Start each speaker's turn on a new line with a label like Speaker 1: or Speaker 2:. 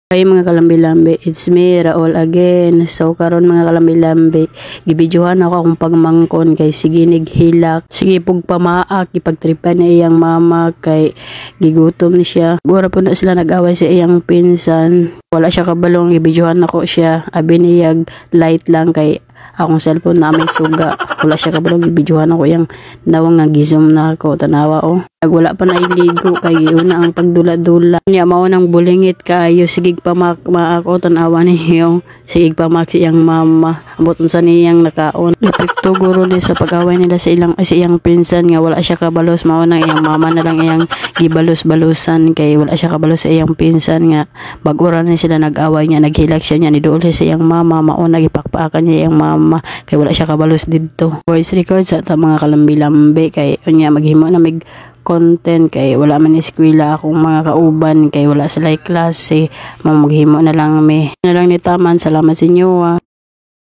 Speaker 1: Ay mga kalambi-lambi, it's me Raul again. So karon mga kalambi-lambi, gibidyohan ako akong pagmangkon kay sige nighilak, sige pug pamaak ipagtripan na iyang mama kay gigutom ni siya. Gura po na sila nag-away sa iyang pinsan. Wala siya kabalong, gibidyohan ako siya. Abi niyag light lang kay akong cellphone na may suga. Wala siya kabalong, gibidyohan ako yang nawang nga gizom na ako tanawa o. Wala pa na iligo kay una ang pagdula-dula niya mao nang bulingit kayo sigig pa maako tanawa niyo sigig pa mak siyang mama ambot unsa niyang nakaon epekto guro ni sa pag-away nila sa iyang pinsan nga wala siya kabalos mao nang iyang mama na lang iyang gibalos-balusan kay wala siya kabalos sa iyang pinsan nga bag-ura ni sila nag-away niya naghilak siya niya niduol sa iyang mama mao nagipakpaakan niya iyang mama kay wala siya kabalos didto. Voice record sa ta mga kalambi-lambi kay unya maghimo na mig content kay wala man eskwela akong mga kauban kay wala sila klase maghimo na lang ni taman. Salamat sa inyo.